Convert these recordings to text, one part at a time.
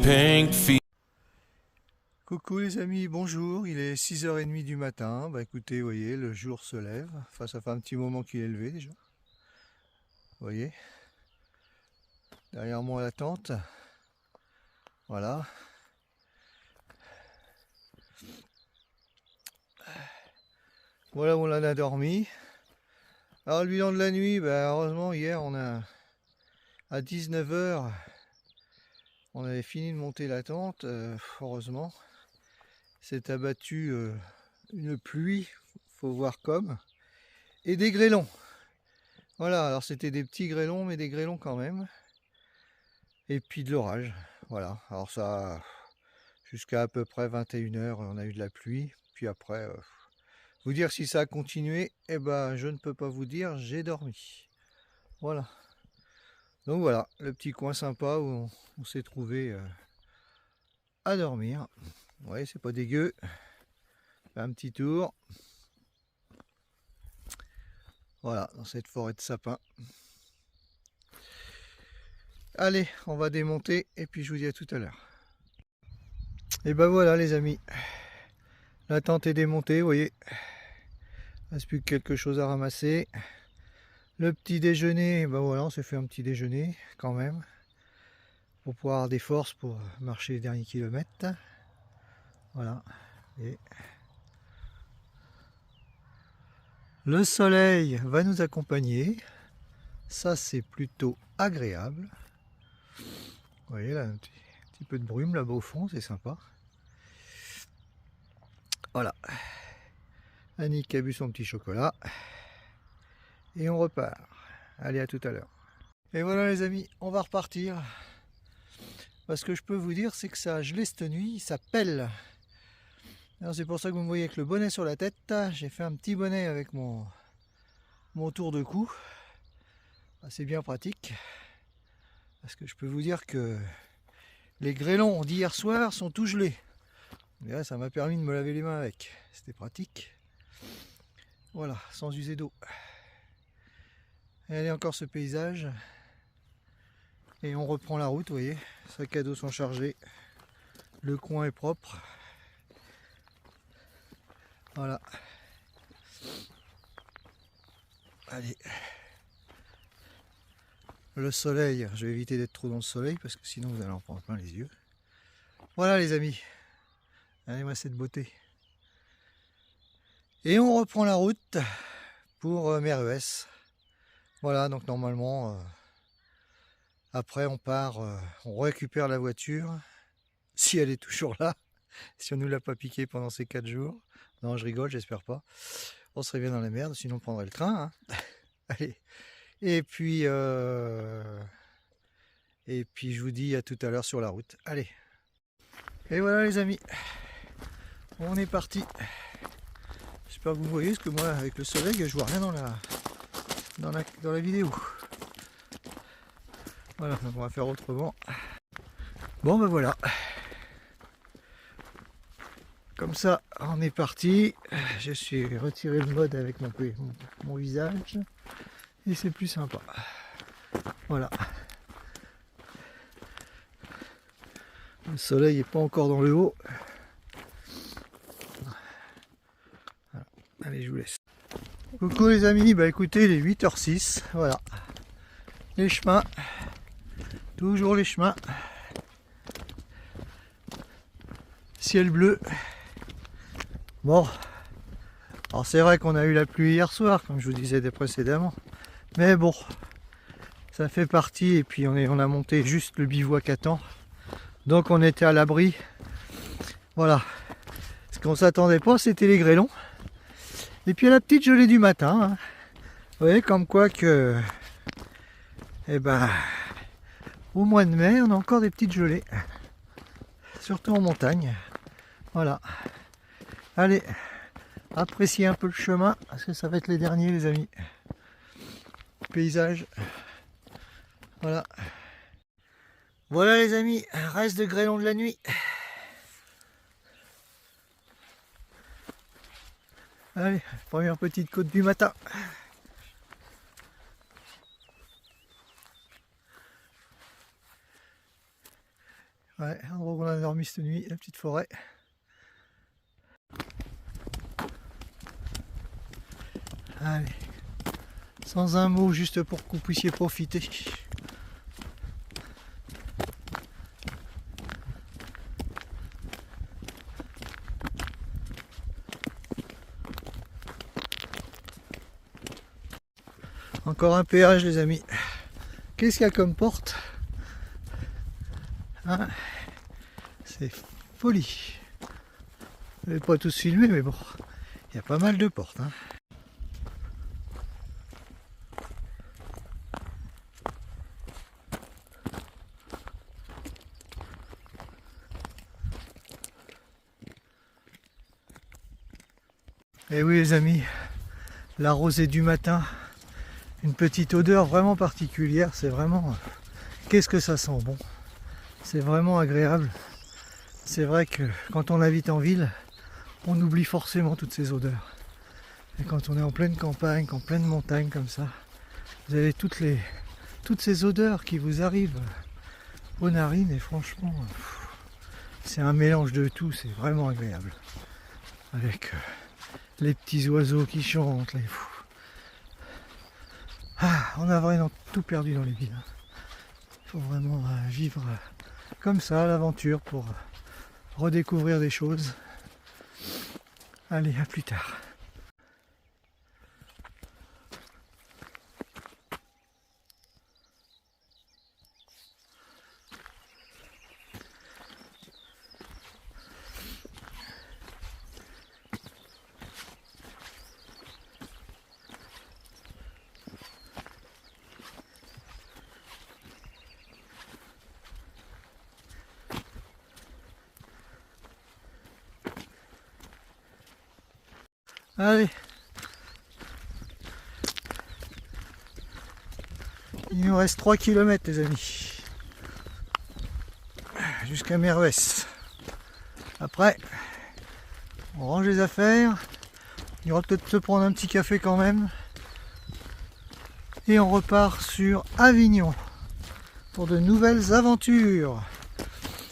pink feet. Coucou les amis, bonjour, il est 6h30 du matin. Bah écoutez, vous voyez, le jour se lève. Enfin, ça fait un petit moment qu'il est levé déjà. Vous voyez, derrière moi la tente. Voilà. Voilà où on en a dormi. Alors le bilan de la nuit, bah, heureusement hier à 19h, on avait fini de monter la tente. Heureusement, s'est abattu une pluie, faut voir comme, et des grêlons. Voilà, alors c'était des petits grêlons, mais des grêlons quand même. Et puis de l'orage. Voilà, alors ça, jusqu'à à peu près 21h, on a eu de la pluie. Puis après, vous dire si ça a continué, eh ben je ne peux pas vous dire, j'ai dormi. Voilà. Donc voilà, le petit coin sympa où on s'est trouvé à dormir. Ouais, c'est pas dégueu. Fait un petit tour. Voilà, dans cette forêt de sapins. Allez, on va démonter et puis je vous dis à tout à l'heure. Et ben voilà les amis, la tente est démontée, vous voyez. Il ne reste plus que quelque chose à ramasser. Le petit déjeuner, ben voilà, on s'est fait un petit déjeuner quand même. Pour pouvoir avoir des forces pour marcher les derniers kilomètres. Voilà. Et le soleil va nous accompagner. Ça c'est plutôt agréable. Vous voyez là, un petit peu de brume là-bas au fond, c'est sympa. Voilà. Annick a bu son petit chocolat. Et on repart. Allez, à tout à l'heure. Et voilà les amis, on va repartir. Parce que je peux vous dire, c'est que ça a gelé cette nuit, ça pèle. Alors c'est pour ça que vous me voyez avec le bonnet sur la tête. J'ai fait un petit bonnet avec mon tour de cou. C'est bien pratique. Parce que je peux vous dire que les grêlons d'hier soir sont tout gelés. Et là, ça m'a permis de me laver les mains avec. C'était pratique. Voilà, sans user d'eau. Et allez, encore ce paysage. Et on reprend la route, vous voyez. Sac à dos sont chargés. Le coin est propre. Voilà. Allez. Le soleil, je vais éviter d'être trop dans le soleil parce que sinon vous allez en prendre plein les yeux. Voilà les amis. Allez, moi cette beauté. Et on reprend la route pour Merhues. Voilà, donc normalement, après on part, on récupère la voiture. Si elle est toujours là. Si on ne nous l'a pas piqué pendant ces 4 jours. Non, je rigole, j'espère pas. On serait bien dans la merde, sinon on prendrait le train. Hein. Allez. Et puis je vous dis à tout à l'heure sur la route. Allez. Et voilà les amis. On est parti. J'espère que vous voyez, parce que moi avec le soleil je vois rien dans la vidéo. Voilà, donc on va faire autrement. Bon ben voilà. Comme ça on est parti. Je suis retiré le mode avec mon visage. Et c'est plus sympa. Voilà. Le soleil n'est pas encore dans le haut. Voilà. Allez, je vous laisse. Coucou les amis, bah écoutez, il est 8h06. Voilà. Les chemins. Toujours les chemins. Ciel bleu. Bon. Alors c'est vrai qu'on a eu la pluie hier soir, comme je vous disais précédemment. Mais bon. Ça fait partie. Et puis on a monté juste le bivouac à temps. Donc on était à l'abri. Voilà. Ce qu'on s'attendait pas, c'était les grêlons. Et puis la petite gelée du matin. Hein. Vous voyez, comme quoi que... Eh ben... Au mois de mai, on a encore des petites gelées. Surtout en montagne. Voilà. Allez, appréciez un peu le chemin, parce que ça va être les derniers les amis. Paysage. Voilà. Voilà les amis, un reste de grêlons de la nuit. Allez, première petite côte du matin. Ouais, endroit dormi cette nuit, la petite forêt. Allez, sans un mot, juste pour que vous puissiez profiter. Encore un péage les amis. Qu'est-ce qu'il y a comme porte hein? C'est folie. Je vais pas tous filmer mais bon, il y a pas mal de portes. Hein. Et oui les amis, la rosée du matin, une petite odeur vraiment particulière, c'est vraiment... Qu'est-ce que ça sent bon. C'est vraiment agréable. C'est vrai que quand on habite en ville, on oublie forcément toutes ces odeurs. Et quand on est en pleine campagne, en pleine montagne comme ça, vous avez toutes ces odeurs qui vous arrivent aux narines et franchement, c'est un mélange de tout, c'est vraiment agréable. Avec les petits oiseaux qui chantent, on a vraiment tout perdu dans les villes. Il faut vraiment vivre comme ça, l'aventure, pour redécouvrir des choses. Allez, à plus tard. Allez, il nous reste 3 km les amis, jusqu'à Merwes. Après, on range les affaires, il y aura peut-être se prendre un petit café quand même, et on repart sur Avignon pour de nouvelles aventures.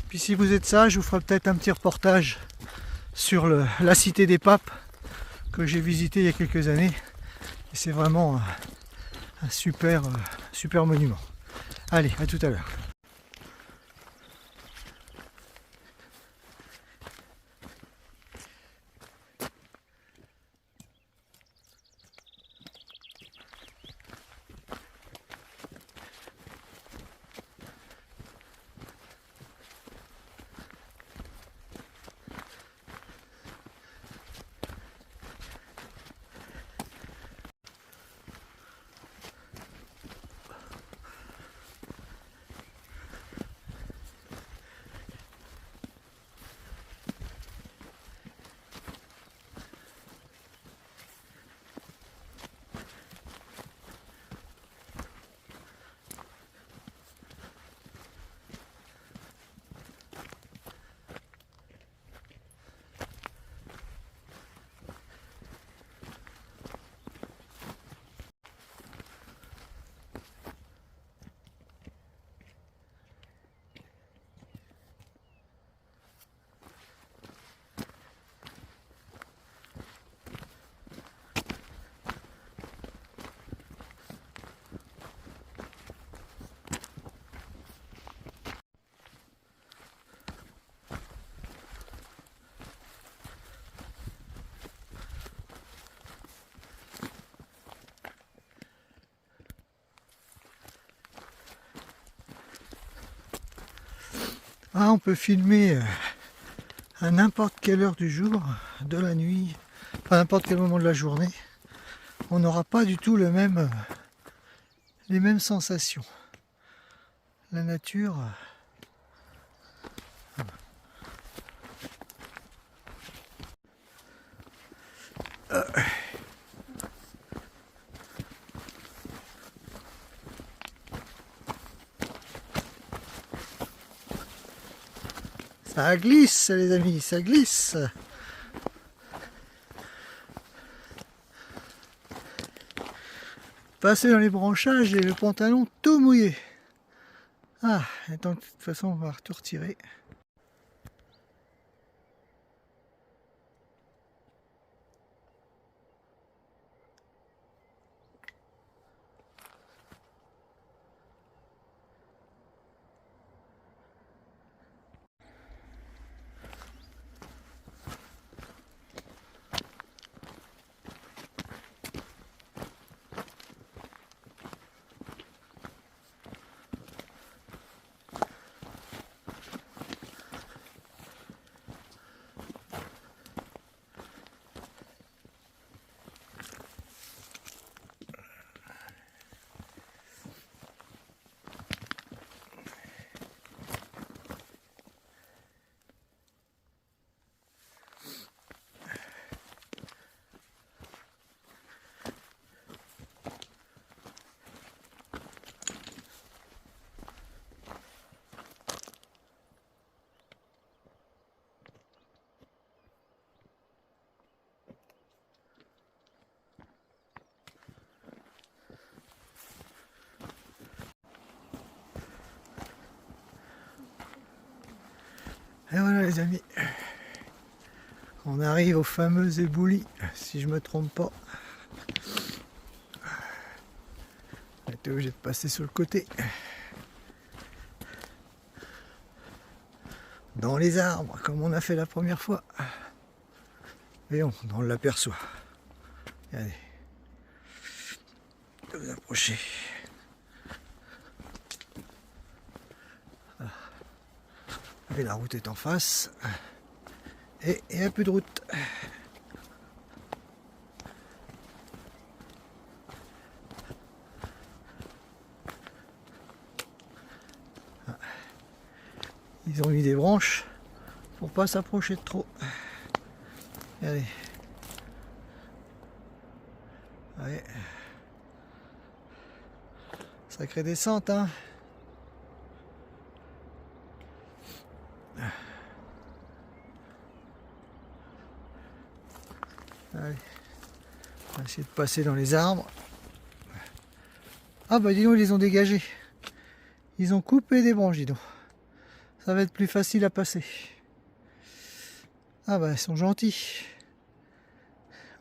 Puis si vous êtes sage, je vous ferai peut-être un petit reportage sur la cité des papes, que j'ai visité il y a quelques années et c'est vraiment un super monument. Allez, à tout à l'heure. Ah, on peut filmer à n'importe quelle heure du jour, de la nuit, à n'importe quel moment de la journée. On n'aura pas du tout les mêmes sensations. La nature... Ça glisse les amis, ça glisse. Passer dans les branchages et le pantalon tout mouillé. Ah, attends, de toute façon on va tout retirer. les amis, on arrive au fameux éboulis, si je me trompe pas. On était obligé de passer sur le côté. Dans les arbres, comme on a fait la première fois. Et on l'aperçoit. Allez, vous approchez. Et la route est en face. Et il n'y a plus de route. Ils ont mis des branches pour pas s'approcher de trop. Allez. Ouais. Sacrée descente, hein. Allez. On va essayer de passer dans les arbres. Ah bah dis donc, ils les ont dégagés. Ils ont coupé des branches, dis donc. Ça va être plus facile à passer. Ah bah ils sont gentils.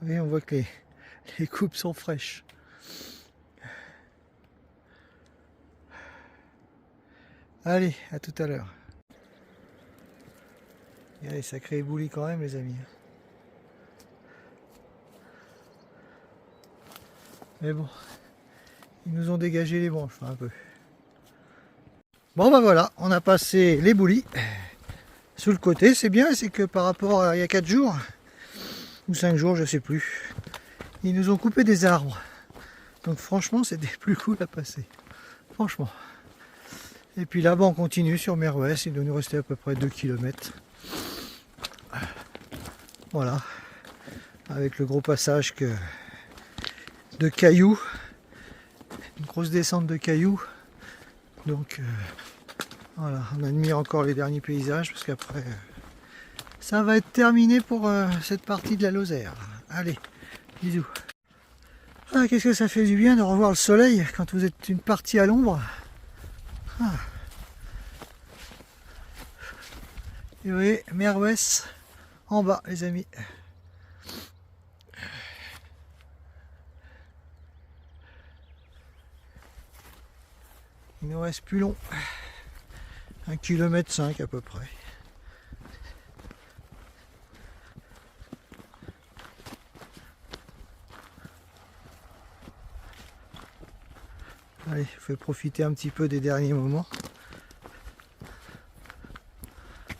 Oui, on voit que les coupes sont fraîches. Allez, à tout à l'heure. Allez, sacré éboulis quand même, les amis. Mais bon, ils nous ont dégagé les branches un peu. Bon bah voilà, on a passé l'éboulis sous le côté. C'est bien, c'est que par rapport à il y a 4 jours, ou 5 jours, je sais plus, ils nous ont coupé des arbres. Donc franchement, c'était plus cool à passer. Franchement. Et puis là-bas, on continue sur mer Ouest. Il doit nous rester à peu près 2 km. Voilà. Avec le gros passage de cailloux. Une grosse descente de cailloux. Donc voilà, on admire encore les derniers paysages parce qu'après, ça va être terminé pour cette partie de la Lozère. Allez, bisous. Ah, qu'est-ce que ça fait du bien de revoir le soleil quand vous êtes une partie à l'ombre. Ah. Et vous voyez, mer Ouest en bas, les amis. Il nous reste plus long. 1,5 km à peu près. Allez, je vais profiter un petit peu des derniers moments.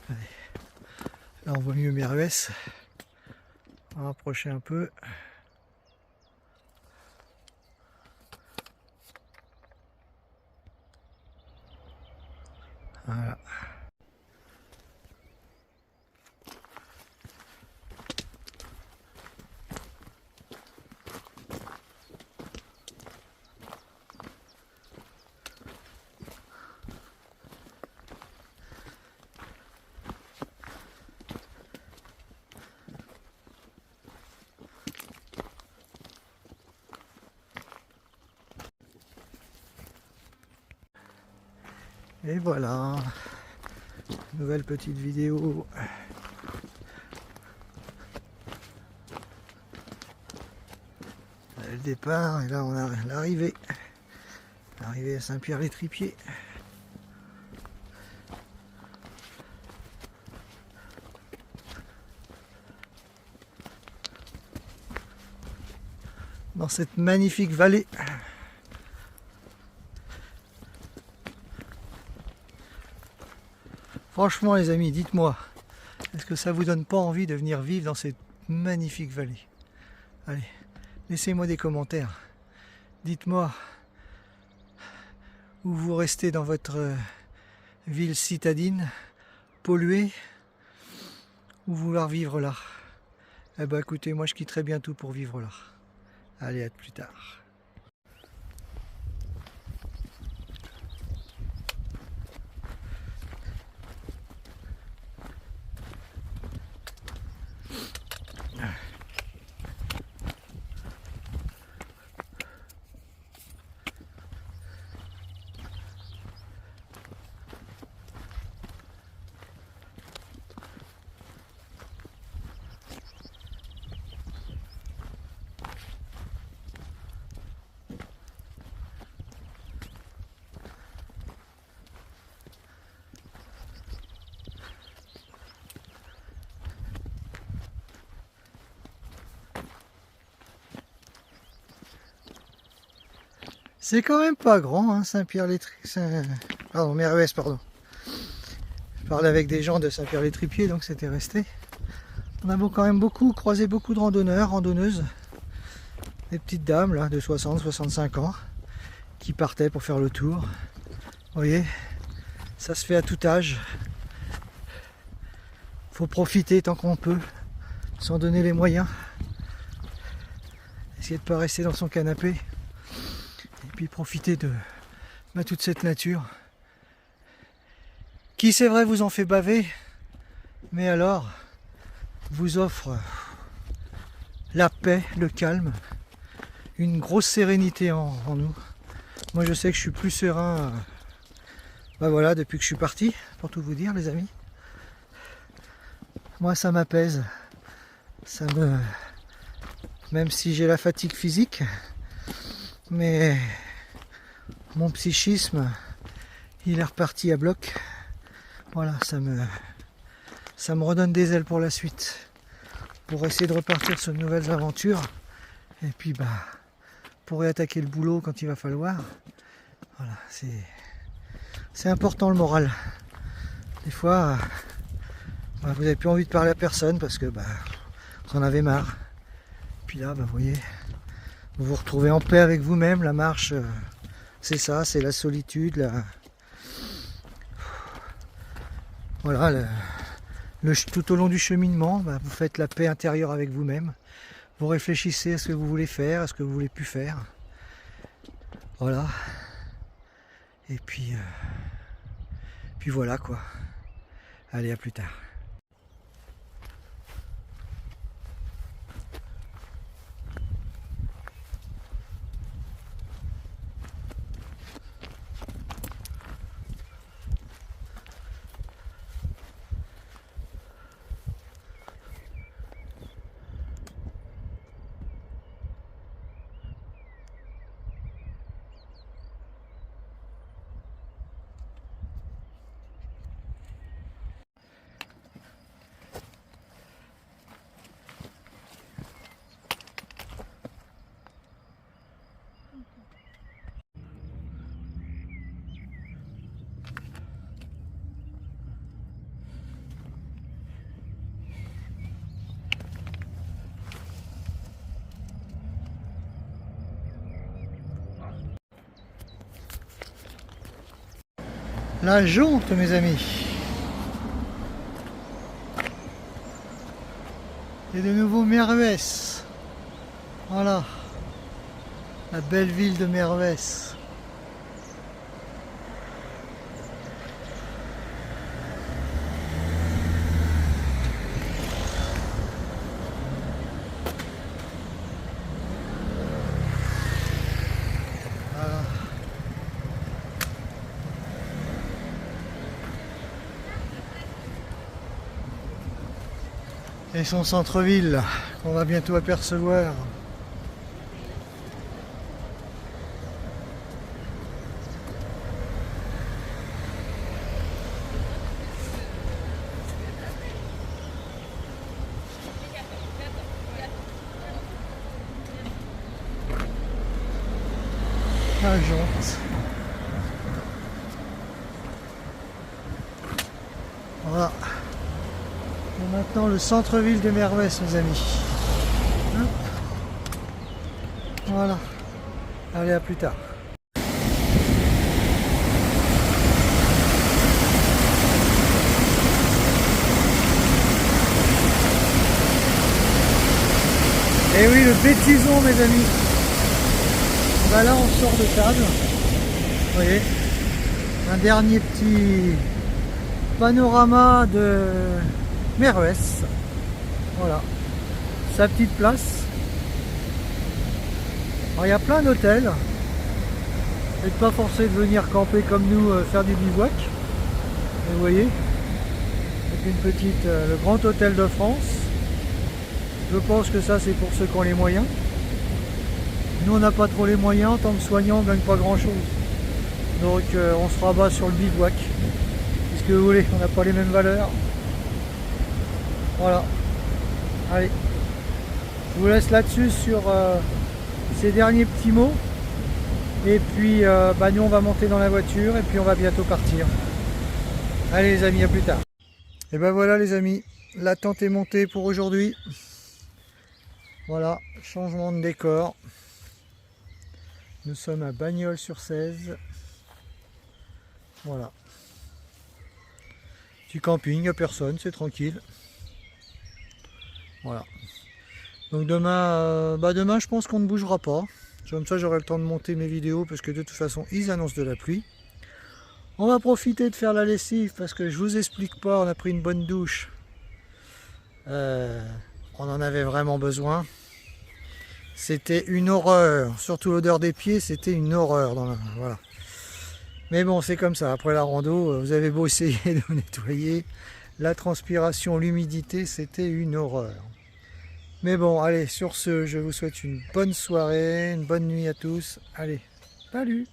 Allez. Là on voit mieux mer Ouest. On va rapprocher un peu. Voilà. Et voilà, nouvelle petite vidéo. Le départ, et là on a l'arrivée. L'arrivée à Saint-Pierre-les-Tripiers. Dans cette magnifique vallée. Franchement les amis, dites-moi, est-ce que ça vous donne pas envie de venir vivre dans cette magnifique vallée? Allez, laissez-moi des commentaires. Dites-moi où vous restez dans votre ville citadine, polluée, ou vouloir vivre là. Eh ben écoutez, moi je quitterai bien tout pour vivre là. Allez, à plus tard. C'est quand même pas grand, hein, Saint-Pierre-les-Tripiers. Pardon, Mervès, pardon. Je parlais avec des gens de Saint-Pierre-les-Tripiers, donc c'était resté. On a quand même croisé beaucoup de randonneurs, randonneuses. Des petites dames là, de 60-65 ans qui partaient pour faire le tour. Vous voyez, ça se fait à tout âge. Faut profiter tant qu'on peut, s'en donner les moyens. Essayer de ne pas rester dans son canapé. Et puis profiter de toute cette nature. Qui, c'est vrai, vous en fait baver, mais alors vous offre la paix, le calme, une grosse sérénité en nous. Moi, je sais que je suis plus serein voilà, depuis que je suis parti, pour tout vous dire, les amis. Moi, ça m'apaise. Même si j'ai la fatigue physique, mais mon psychisme, il est reparti à bloc. Voilà, ça me redonne des ailes pour la suite, pour essayer de repartir sur de nouvelles aventures, et puis pour réattaquer le boulot quand il va falloir. Voilà, c'est important le moral. Des fois, vous n'avez plus envie de parler à personne parce que vous en avez marre. Puis là, vous voyez, vous vous retrouvez en paix avec vous-même. La marche, c'est ça, c'est la solitude. Voilà, tout au long du cheminement, vous faites la paix intérieure avec vous-même. Vous réfléchissez à ce que vous voulez faire, à ce que vous voulez plus faire. Voilà. Et puis voilà quoi. Allez, à plus tard. La jonte, mes amis. Et de nouveau Mervès. Voilà. La belle ville de Mervès. Voilà. Et son centre-ville, qu'on va bientôt apercevoir. La jonte. Voilà. Et maintenant le centre-ville de Mervès, mes amis. Hop. Voilà. Allez, à plus tard. Et oui, le bêtison, mes amis. Là, on sort de table. Vous voyez, un dernier petit panorama de Mervès. Voilà, sa petite place. Alors, il y a plein d'hôtels. Vous n'êtes pas forcé de venir camper comme nous, faire du bivouac. Et vous voyez, avec une petite, le Grand Hôtel de France. Je pense que ça, c'est pour ceux qui ont les moyens. Nous, on n'a pas trop les moyens. En tant que soignant, on ne gagne pas grand chose. Donc on se rabat sur le bivouac. Qu'est-ce que vous voulez, on n'a pas les mêmes valeurs. Voilà. Allez. Je vous laisse là-dessus sur ces derniers petits mots. Et puis nous on va monter dans la voiture et puis on va bientôt partir. Allez les amis, à plus tard. Et ben voilà les amis, la tente est montée pour aujourd'hui. Voilà, changement de décor. Nous sommes à Bagnols-sur-Cèze. Voilà. Petit camping, il n'y a personne, c'est tranquille. Voilà. Donc demain, demain je pense qu'on ne bougera pas. Comme ça j'aurai le temps de monter mes vidéos parce que de toute façon ils annoncent de la pluie. On va profiter de faire la lessive parce que je vous explique pas, on a pris une bonne douche. On en avait vraiment besoin. C'était une horreur, surtout l'odeur des pieds, c'était une horreur. Voilà. Mais bon, c'est comme ça, après la rando, vous avez beau essayer de vous nettoyer, la transpiration, l'humidité, c'était une horreur. Mais bon, allez, sur ce, je vous souhaite une bonne soirée, une bonne nuit à tous. Allez, salut!